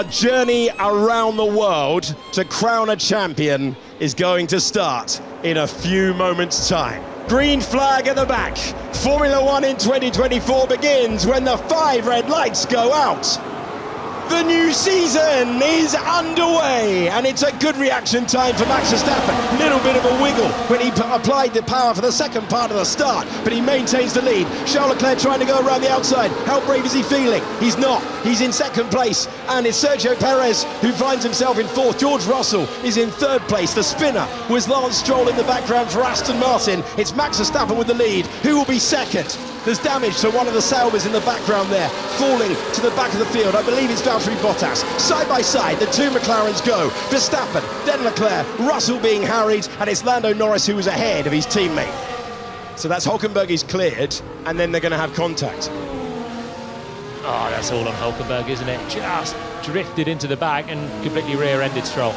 Our journey around the world to crown a champion is going to start in a few moments' time. Green flag at the back. Formula One in 2024 begins when the 5 red lights go out. The new season is underway, and it's a good reaction time for Max Verstappen. Little bit of a wiggle when he applied the power for the second part of the start, but he maintains the lead. Charles Leclerc trying to go around the outside. How brave is he feeling? He's not. He's in second place, and it's Sergio Perez who finds himself in fourth. George Russell is in third place. The spinner was Lance Stroll in the background for Aston Martin. It's Max Verstappen with the lead. Who will be second? There's damage to one of the Saubers in the background there, falling to the back of the field. I believe it's Valtteri Bottas. Side by side, the two McLarens go. Verstappen, then Leclerc, Russell being harried, and it's Lando Norris who was ahead of his teammate. So that's Hulkenberg is cleared, and then they're going to have contact. Oh, that's all on Hulkenberg, isn't it? Just drifted into the back and completely rear-ended Stroll.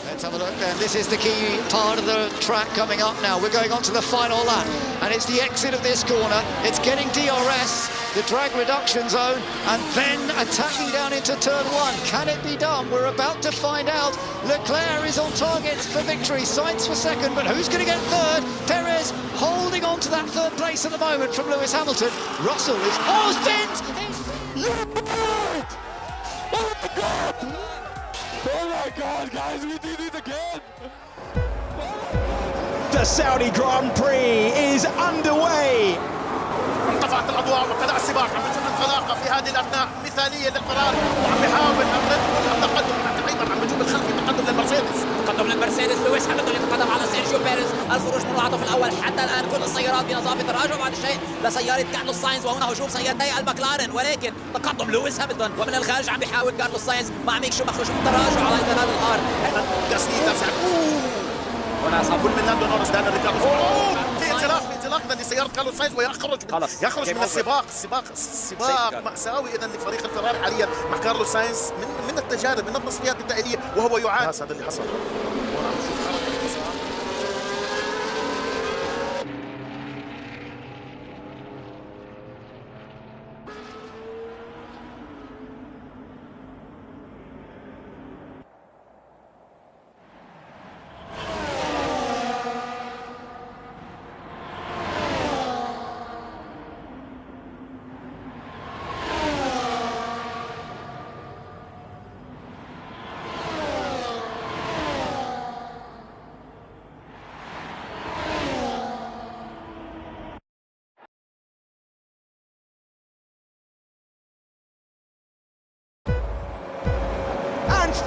Let's have a look then. This is the key part of the track coming up now. We're going on to the final lap, and it's the exit of this corner. It's getting DRS, the drag reduction zone, and then attacking down into turn 1. Can it be done? We're about to find out. Leclerc is on target for victory. Sainz for second, but who's going to get third? Perez holding on to that third place at the moment from Lewis Hamilton. Russell is... Oh, spins! Oh my God, guys, we did it again! The Saudi Grand Prix is underway. انطفأت الأضواء وابتدأ السباق عم بنشوف الانطلاقة في هذه الأثناء مثالية للقرار وعم بيحاول التقدم تقريبا عم بنشوف الخلفي تقدم للمرسيدس تقدم للمرسيدس لويس هامilton يتقدم على سيرجيو بيريز الخروج من المنعطف الأول حتى الآن كل السيارات بنظافة تراجع بعد شيء لسيارة كارلوس ساينز وهنا هجوم سيارتي المكلارن ولكن تقدم لويس هامilton ومن الخارج عم بيحاول كارلوس ساينز مع ميك شوماخر شوف التراجع على إطلال الأرض هنا سأقول من لاندو نورس دانا ريكاردو في انطلاق اذا لسياره كارلوس ساينز ويخرج من السباق مأساوي اذا لفريق الفراري حاليا مع كارلوس ساينز من التجارب من التصفيات الدائريه وهو يعاني. هذا اللي حصل.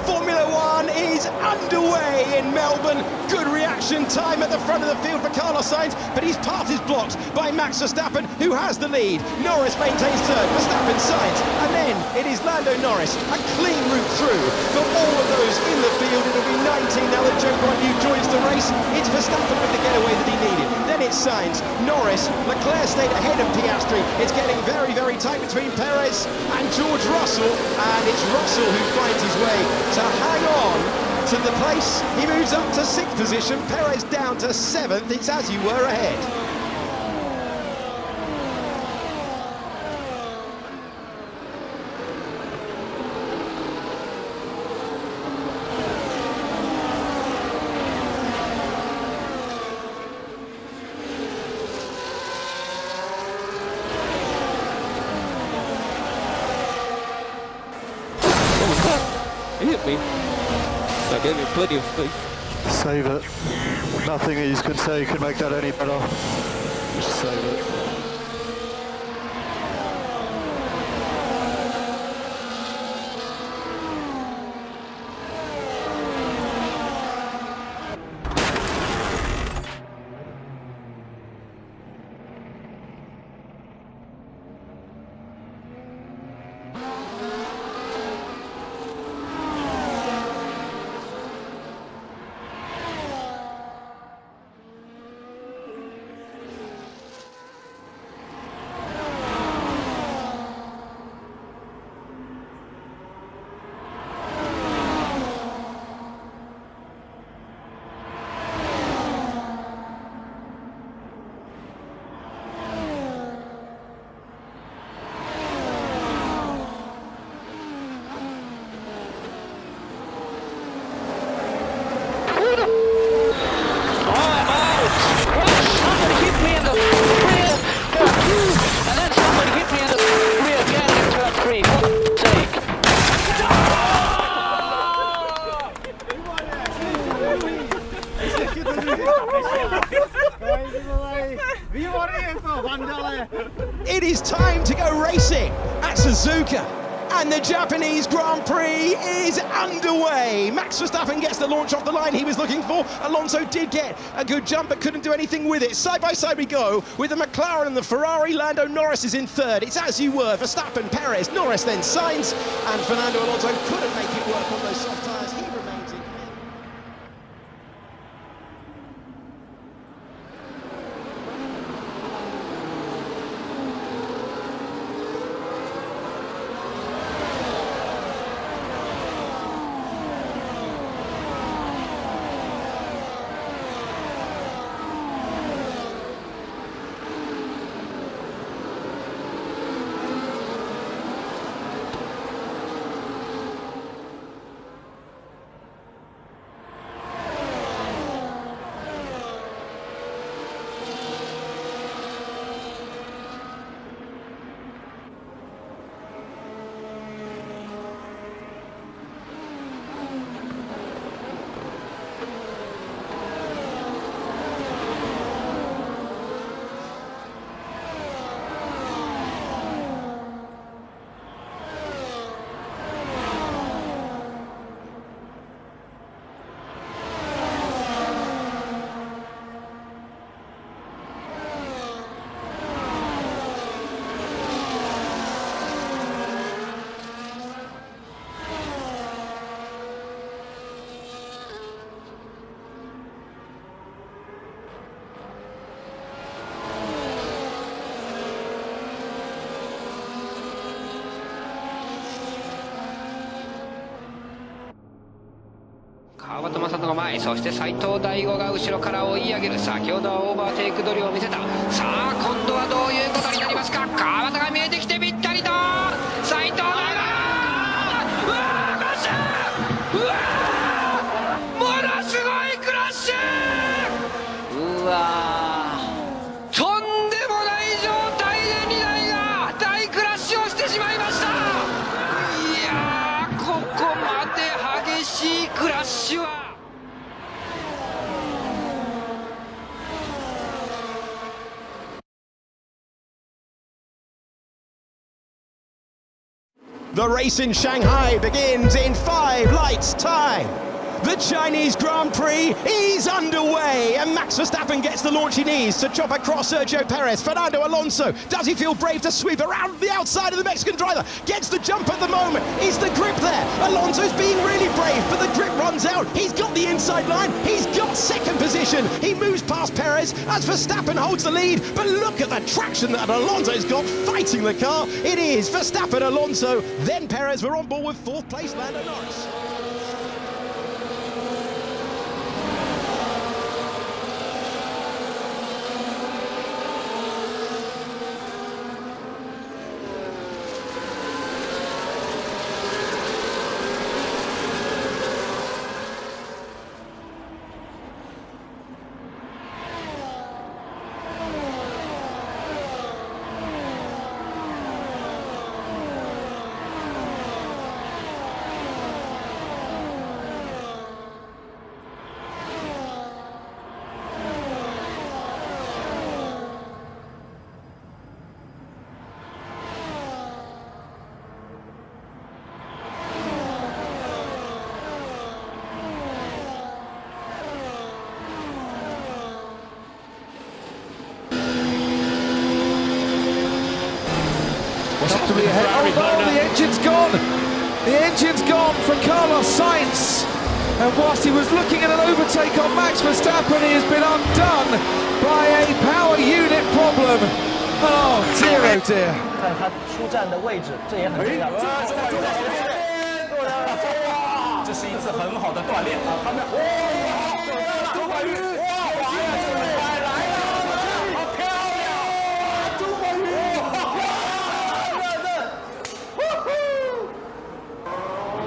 Formula One is underway in Melbourne. Good reaction time at the front of the field for Carlos Sainz, but his path is blocked by Max Verstappen, who has the lead. Norris maintains third, Verstappen Sainz, and then it is Lando Norris. A clean route through for all of those in the field. It'll be 19 now that Joe Guanyu joins the race. It's Verstappen with the getaway that he needed. Then it's Sainz, Norris, Leclerc stayed ahead of Piastri. It's getting very, very tight between Perez and George Russell, and it's Russell who finds his way to hang on to the place. He moves up to 6th position, Perez down to 7th. It's as you were ahead. He hit me. I gave him plenty of space. Save it. Nothing that you can say could make that any better. Just save it. It is time to go racing at Suzuka. And the Japanese Grand Prix is underway. Max Verstappen gets the launch off the line he was looking for. Alonso did get a good jump but couldn't do anything with it. Side by side we go with the McLaren and the Ferrari. Lando Norris is in third. It's as you were. Verstappen, Perez, Norris, then Sainz. And Fernando Alonso couldn't make it work on those soft tyres. He remains in fifth.川端正人が前、そして斉藤大吾が後ろから追い上げる。先ほどはオーバーテイク取りを見せた。さあ今度はどういうことになりますか。川端が見えてきてぴったりと斉藤大吾、うわークラッシュ、うわーものすごいクラッシュ、うわーとんでもない状態で2台が大クラッシュをしてしまいました。いやーここまで激しいクラッシュはThe race in Shanghai begins in 5 lights time. The Chinese Grand Prix is underway and Max Verstappen gets the launch he needs to chop across Sergio Perez. Fernando Alonso, does he feel brave to sweep around the outside of the Mexican driver? Gets the jump at the moment. Is the grip there? Alonso's being really brave, but the grip runs out. He's got the inside line. He's got second position. He moves past Perez as Verstappen holds the lead. But look at the traction that Alonso's got fighting the car. It is Verstappen, Alonso, then Perez. We're on board with 4th place Lando Norris. To be ahead. Oh no, the engine's gone! The engine's gone for Carlos Sainz. And whilst he was looking at an overtake on Max Verstappen, he has been undone by a power unit problem. Oh dear, oh dear. 看他出站的位置，这也很重要。这是一次很好的锻炼啊！他们周冠宇，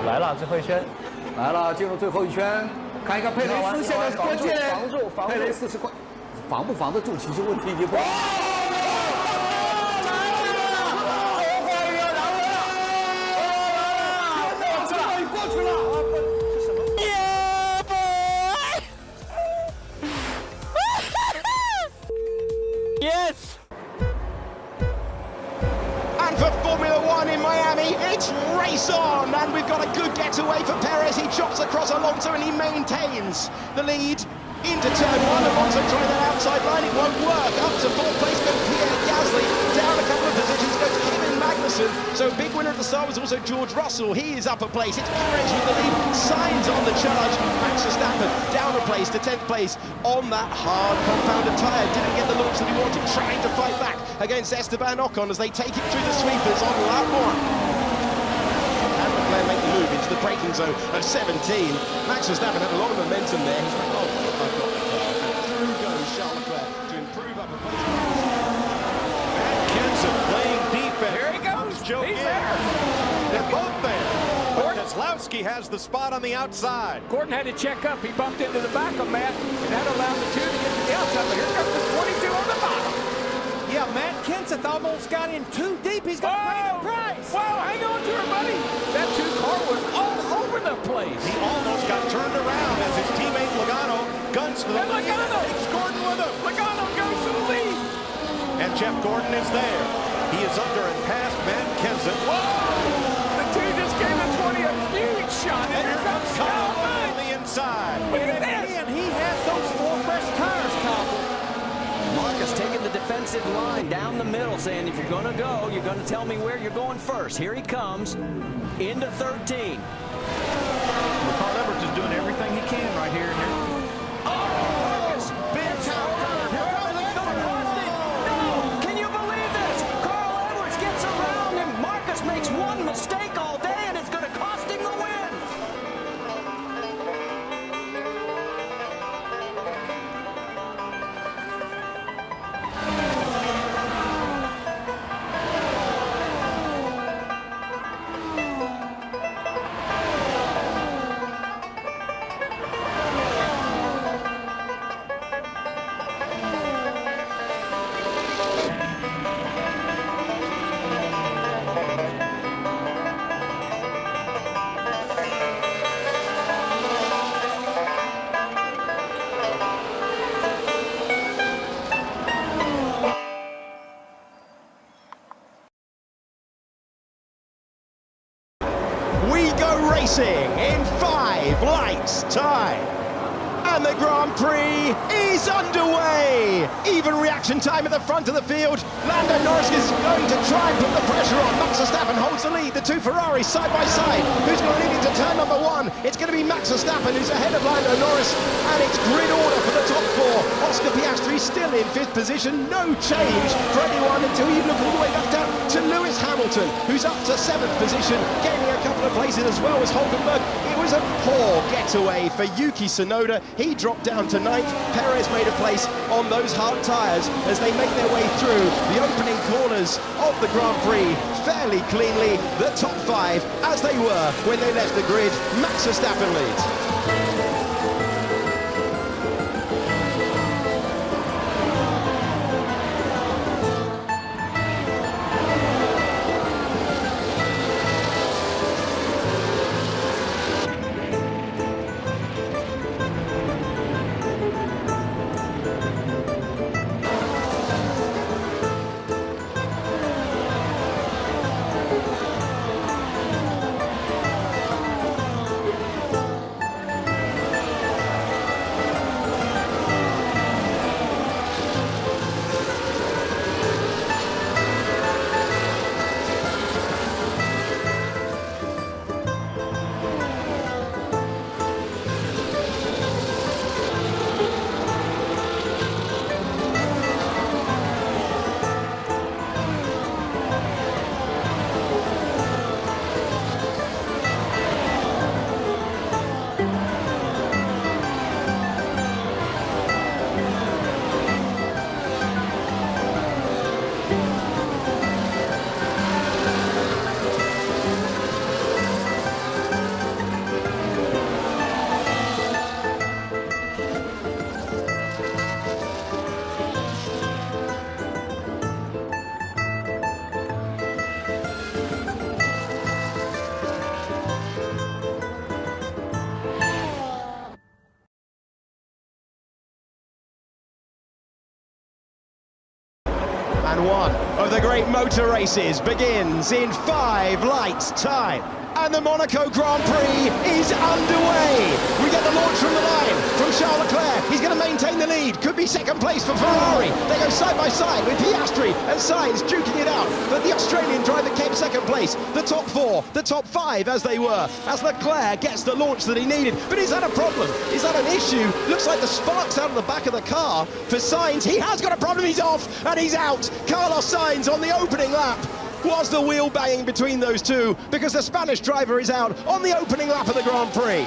来了，最后一圈，来了，进入最后一圈，看一看佩雷斯现在是关键，防住，佩雷斯是关，防不防得住，其实问题已经不。过去了，是什么？ Yes! race on, and we've got a good getaway for Perez. He chops across Alonso and he maintains the lead into turn one. Alonso trying that outside line, it won't work. Up to fourth place goes Pierre Gasly, down a couple of positions goes Kevin Magnussen. So big winner at the start was also George Russell. He is up a place. It's Perez with the lead. Sainz on the charge. Max Verstappen down a place to 10th place on that hard compounded tyre. Didn't get the launch that he wanted, trying to fight back against Esteban Ocon as they take it through the sweepers on lap one. And Leclerc make the move into the braking zone of 17. Max Verstappen had a lot of momentum there. He's like, oh, I've got the car. And through goes Charles Leclerc to improve up a place. Matt Kenseth playing defense. Here he goes. He's there. They're both there. But Keselowski has the spot on the outside. Gordon had to check up. He bumped into the back of Matt, and that allowed the two to get to the outside. But here comes the 22 on the bottom. Yeah, Matt Kenseth almost got in too deep. He's going to pay the price. Whoa, hang on to her, buddy. That two-car was all over the place. He almost got turned around as his teammate Logano guns for the lead. Logano Takes Gordon with him. Logano goes to the lead. And Jeff Gordon is there. He is under and past Matt Kenseth. Whoa! The two just gave the 20 a huge shot. And here comes Kyle on the inside. Look at this. And he has those 4 fresh tires, Kyle. Marcus taking the defensive line down the middle, saying if you're going to go, you're going to tell me where you're going first. Here he comes into 13. Carl Edwards is doing everything he can right here. Marcus, big time. No, can you believe this? Carl Edwards gets around him. Marcus makes one mistake all day, and it's going to cost him the win. We go racing in 5 lights time. And the Grand Prix is underway. Even reaction time at the front of the field. Lando Norris is going to try and put the pressure on. Max Verstappen holds the lead. The two Ferraris side by side. Who's going to lead into turn number 1? It's going to be Max Verstappen who's ahead of Lando Norris. And it's grid order for the top 4. Oscar Piastri still in 5th position. No change for anyone until you look all the way back down to Lewis Hamilton, who's up to 7th position, gaining a couple of places as well as Hulkenberg. It was a poor getaway for Yuki Tsunoda. He dropped down to 9th. Perez made a place on those hard tyres as they make their way through the opening corners of the Grand Prix fairly cleanly. The top 5 as they were when they left the grid. Max Verstappen leads. And one of the great motor races begins in 5 lights time. And the Monaco Grand Prix is underway. We get the launch from the line from Charles Leclerc. He's going to maintain the lead. Could be second place for Ferrari. They go side by side with Piastri and Sainz duking it out. But the Australian driver kept second place. The top 4, the top 5 as they were. As Leclerc gets the launch that he needed. But is that a problem? Is that an issue? Looks like the sparks out of the back of the car for Sainz. He has got a problem. He's off and he's out. Carlos Sainz on the opening lap. Was the wheel banging between those two, because the Spanish driver is out on the opening lap of the Grand Prix.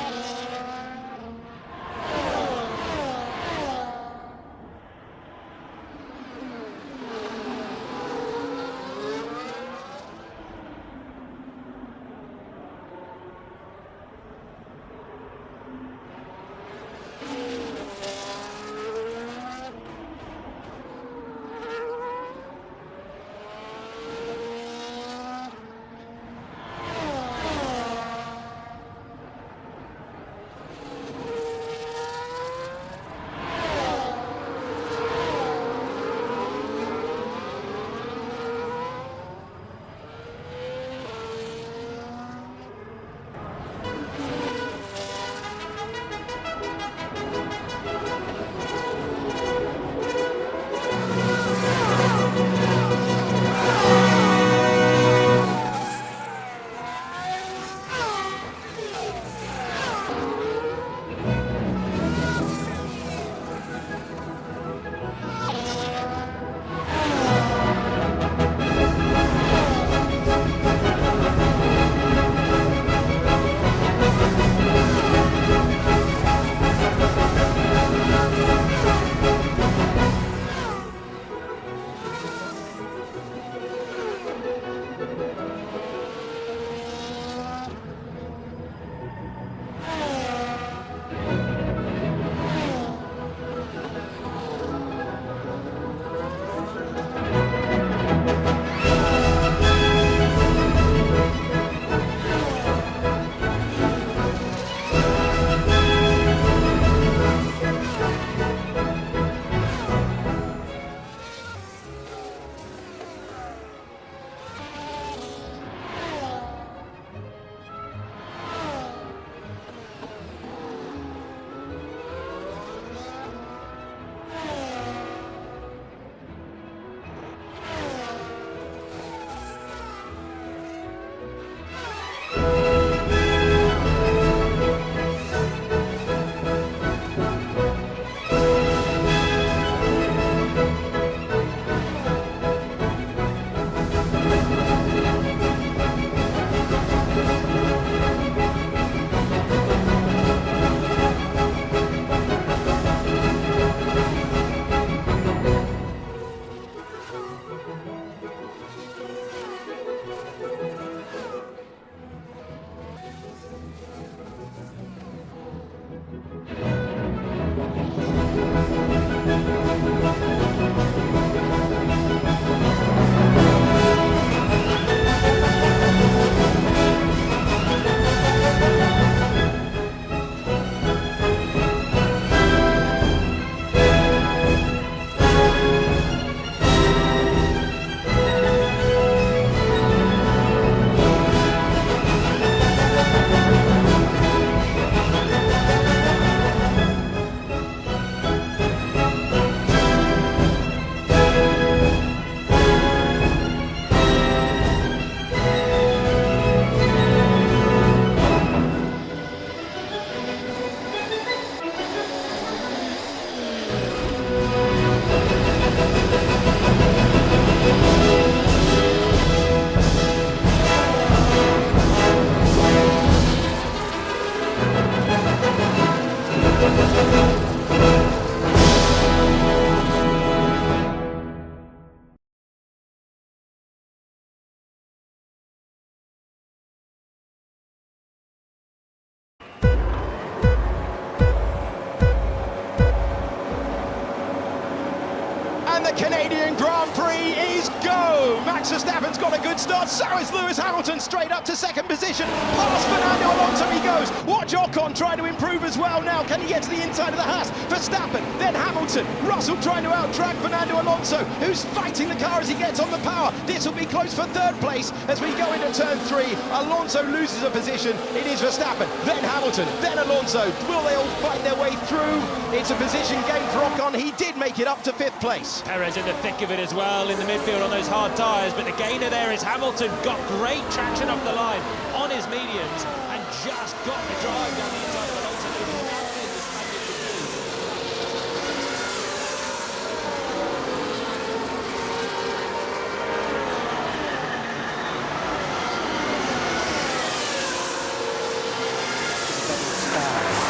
And the Canadian Grand Prix is go! Max Max Verstappen's got a good start, so is Lewis Hamilton, straight up to second position. Past Fernando Alonso he goes. Watch Ocon trying to improve as well now. Can he get to the inside of the Haas? Verstappen, then Hamilton. Russell trying to out-drag Fernando Alonso, who's fighting the car as he gets on the power. This will be close for third place as we go into turn 3. Alonso loses a position. It is Verstappen, then Hamilton, then Alonso. Will they all fight their way through? It's a position gain for Ocon. He did make it up to 5th place. Perez in the thick of it as well in the midfield on those hard tyres, but the gainer there is Hamilton. Got great traction off the line on his mediums and just got the drive down the inside of Alonso. There was nothing this Spaniard could do.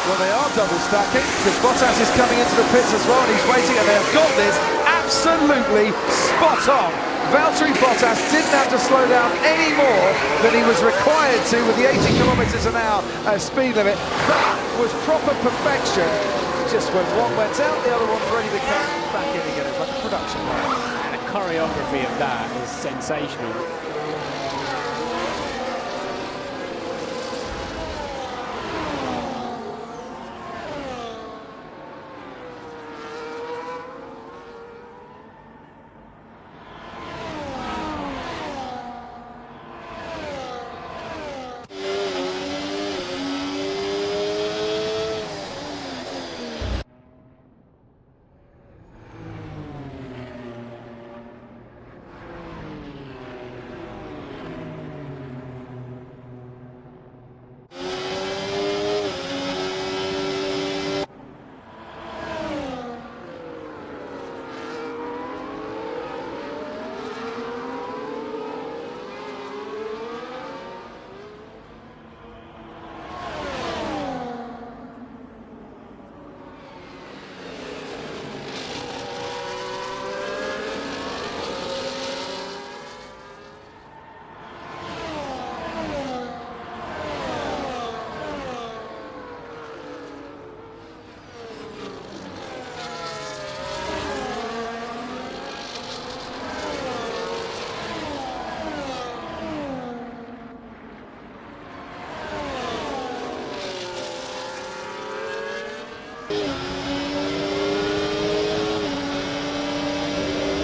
Well, they are double stacking because Bottas is coming into the pits as well, and he's waiting, and they've got this absolutely spot on. Valtteri Bottas didn't have to slow down any more than he was required to with the 80 kilometres an hour speed limit. That was proper perfection. Just when one went out, the other one's ready to come back in again. It's like a production line. And the choreography of that is sensational.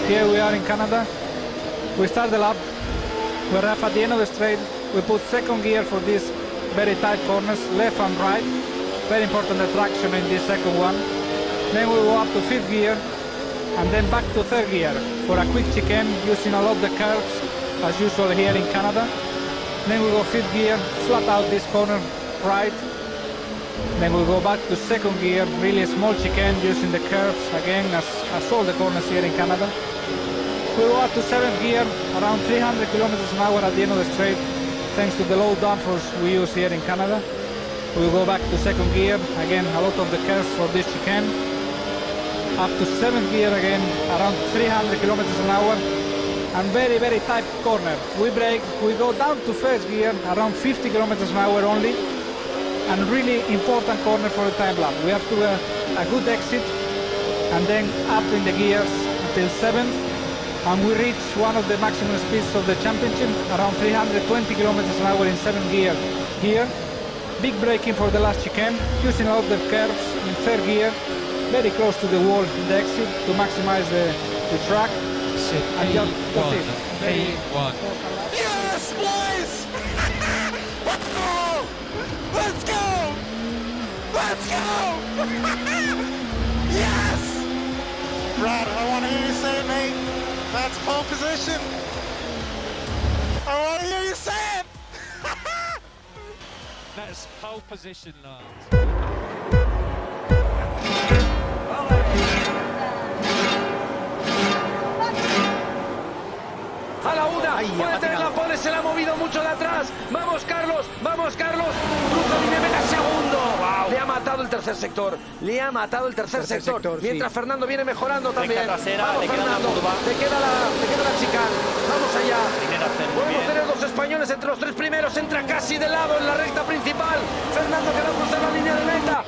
Here we are in Canada. We start the lap. We're at the end of the straight. We put second gear for these very tight corners, left and right. Very important the traction in this second one. Then we go up to 5th gear and then back to 3rd gear for a quick chicane using a lot of the curves as usual here in Canada. Then we go 5th gear, flat out this corner right. Then we go back to 2nd gear, really small chicane using the curves again as all the corners here in Canada. We go up to 7th gear, around 300 kilometers an hour at the end of the straight, thanks to the low downforce we use here in Canada. We go back to 2nd gear, again a lot of the curves for this chicane. Up to 7th gear again, around 300 kilometers an hour, and very, very tight corner. We brake, we go down to 1st gear, around 50 kilometers an hour only, and really important corner for the time lap. We have to a good exit, and then up in the gears until 7th, and we reach one of the maximum speeds of the championship, around 320 kilometers an hour in 7th gear here. Big braking for the last chicane, using all the curves in 3rd gear, very close to the wall in the exit to maximize the track. And just, that's it. P1. Yes, boys! Let's go! Let's go! Let's go! Yes! Brad, I want to hear you say it, mate. That's pole position. I want to hear you say it. That's pole position, lads. A la una, puede tener la pole, se la ha movido mucho de atrás. Vamos Carlos, Bruno Di Mena segundo. Wow. Le ha matado el tercer sector, sector. Mientras sí. Fernando viene mejorando también. Trasera, vamos Fernando, te queda la chicane. Vamos allá. Podemos tener dos españoles entre los 3 primeros, entra casi de lado en la recta principal. Fernando que no cruza la línea de meta.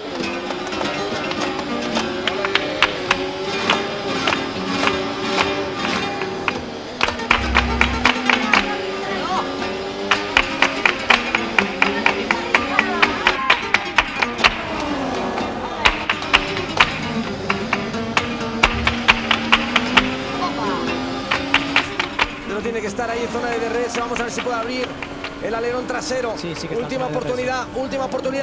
estar ahí en zona de DRS. Vamos a ver si puede abrir el alerón trasero. Última oportunidad,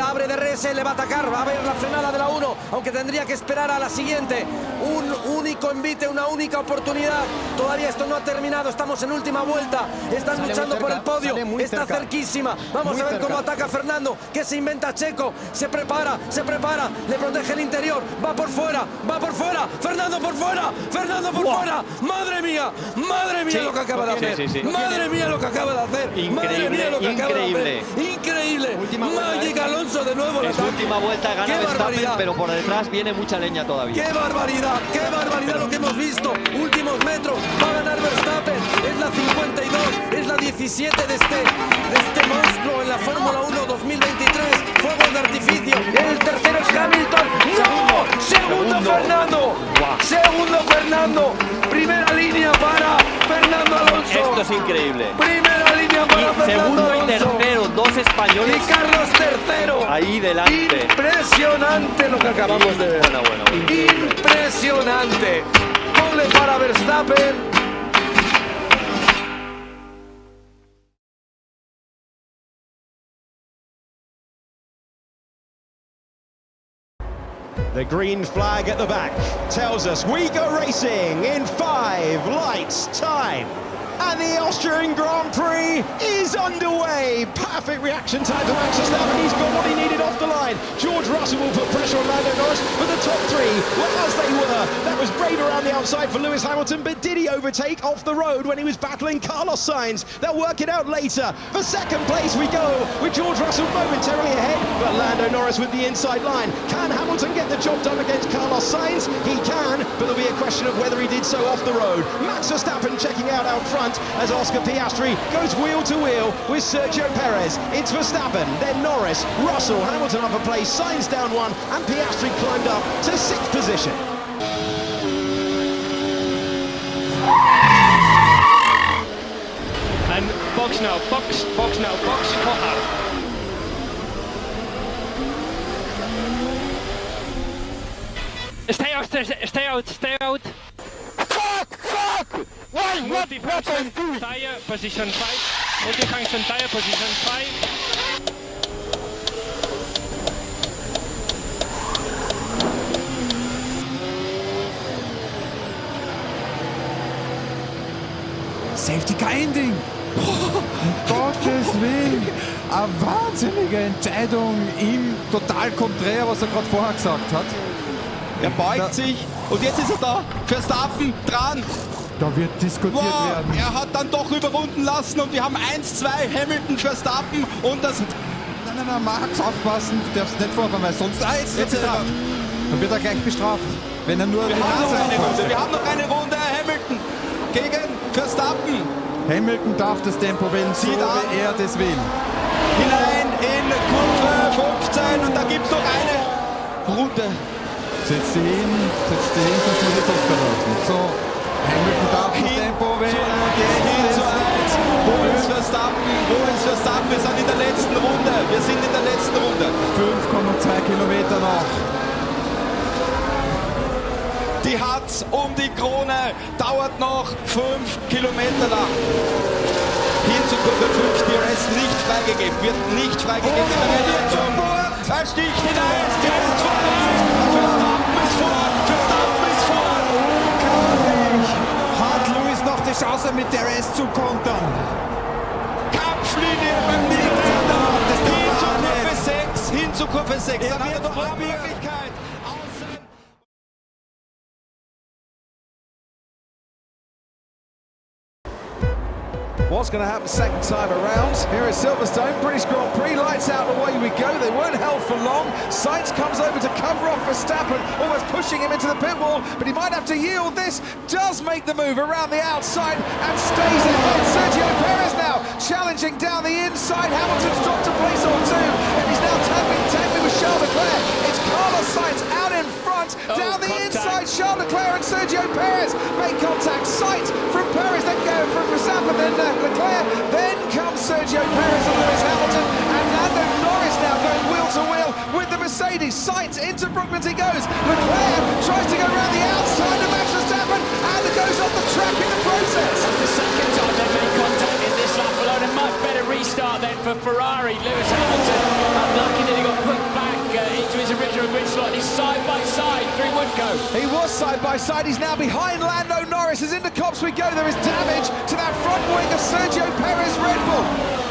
abre DRS, le va a atacar, va a ver la frenada de la 1, aunque tendría que esperar a la siguiente. Un único envite, una única oportunidad. Todavía esto no ha terminado, estamos en última vuelta. Están luchando por el podio, está cerquísima. Vamos a ver cómo ataca Fernando, que se inventa Checo. Se prepara, le protege el interior, va por fuera, Fernando por fuera, Madre mía lo que acaba de hacer. Madre mía lo que acaba de hacer. Increíble. Magic Alonso de nuevo. Es última vuelta, gana Verstappen, pero por detrás viene mucha leña todavía. ¡Qué barbaridad lo que hemos visto! Últimos metros, va a ganar Verstappen. Es la 52, es la 17 de este monstruo en la Fórmula 1 2023. Fuegos de artificio. El tercero es Hamilton. ¡No! Segundo Fernando. Primera línea para Fernando Alonso. Esto es increíble. Primera línea para Fernando Segundo Alonso. y tercero, dos españoles. Y Carlos tercero. Ahí delante. Impresionante lo que acabamos de ver. Bueno. Impresionante. Pole para Verstappen. The green flag at the back tells us we go racing in 5 lights time. And the Austrian Grand Prix is underway. Perfect reaction time for Max Verstappen. He's got what he needed off the line. George Russell will put pressure on Lando Norris, but the top 3 were as they were. That was brave around the outside for Lewis Hamilton, but did he overtake off the road when he was battling Carlos Sainz? They'll work it out later. For second place we go with George Russell momentarily ahead, but Lando Norris with the inside line. Can Hamilton get the job done against Carlos Sainz? He can, but there'll be a question of whether he did so off the road. Max Verstappen checking out front as Oscar Piastri goes wheel to wheel with Sergio Perez. It's Verstappen, then Norris, Russell, Hamilton up a place, Sainz down 1, and Piastri climbed up to 6th position. And box now, box now, box hot. Stay out. Fuck! Why? Multifunction tire, position 5. Multifunction tire, position 5. Safety Car Ending! Um Gottes Willen! Eine wahnsinnige Entscheidung, ihm total konträr, was er gerade vorher gesagt hat. Er beugt sich und jetzt ist er da. Verstappen dran. Da wird diskutiert werden. Er hat dann doch überrunden lassen und wir haben 1-2 Hamilton, Verstappen und das... Nein, Max, aufpassen, du darfst nicht vorfahren, weil sonst... jetzt wird bestraft. Dann wird er gleich bestraft, wenn er nur... Wir haben noch eine Runde, Hamilton gegen Verstappen. Hamilton darf das Tempo wählen, so wie er das will. Hinein in Kurve 15 und da gibt es noch eine Runde. Setz dich hin, sonst muss ich durchlaufen. So, Hamilton darf das Tempo wählen. Hin zu 1. Wo ist Verstappen? Wir sind in der letzten Runde. 5,2 Kilometer noch. Die Hatz um die Krone dauert noch 5 Kilometer lang. Hin zu Kurve 5, DRS nicht freigegeben, wird nicht freigegeben. Er sticht hinein, DRS vorbei. Verstappen ist vor. Hat Lewis noch die Chance mit DRS zu kontern? Kampflinie beim Niederländer. Hin zu Kurve 6. Dann hat er noch eine Möglichkeit. What's going to happen second time around? Here is Silverstone, British Grand Prix, lights out, away we go. They weren't held for long. Sainz comes over to cover off Verstappen, almost pushing him into the pit wall, but he might have to yield. This does make the move around the outside and stays ahead. Sergio Perez now challenging down the inside. Hamilton's dropped a place or 2, and he's now tagging with Charles Leclerc. It's Carlos Sainz out in front, down the inside. Charles Leclerc and Sergio Perez make contact. Sainz from Perez, then go from Verstappen, then Leclerc, then comes Sergio Perez and Lewis Hamilton, and Lando Norris now going wheel to wheel with the Mercedes. Sainz into Brooklands he goes. Leclerc tries to go around the outside of Max Verstappen and it goes off the track in the process. The second time they make contact. restart then for Ferrari. Lewis Hamilton, unlucky that he got put back into his original grid slot. He's side by side through Woodcote. He was side by side. He's now behind Lando Norris. As into Copse we go. There is damage to that front wing of Sergio Perez Red Bull.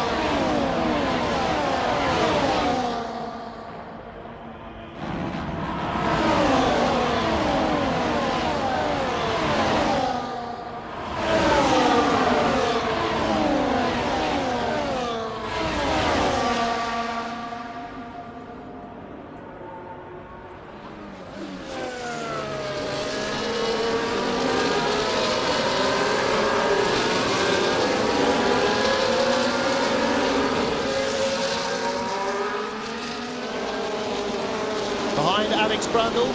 Behind Alex Brundle,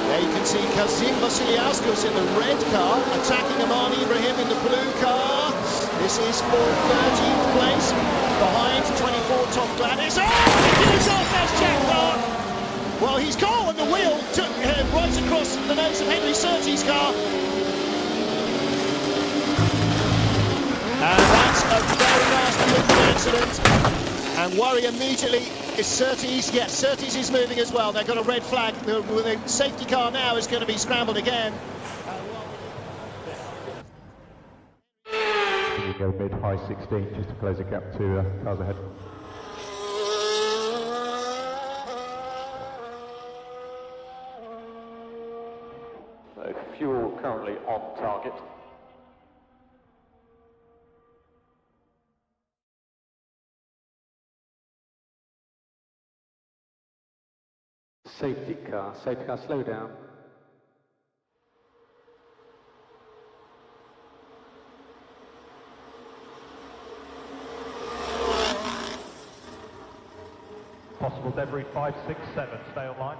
there you can see Kazim Vasiliauskas in the red car, attacking Amani Ibrahim in the blue car. This is for 13th place, behind 24 Tom Gladys. Oh, he goes off, that's Jack Clark. Well, he's gone on the wheel, took right across the nose of Henry Surtees' car. And that's a very nasty looking accident. And worry immediately is Surtees. Yes, Surtees is moving as well. They've got a red flag. The safety car now is going to be scrambled again. You go mid-high 16 just to close the gap to cars ahead. So fuel currently on target. Safety car, slow down. Possible debris 5, 6, 7. Stay online.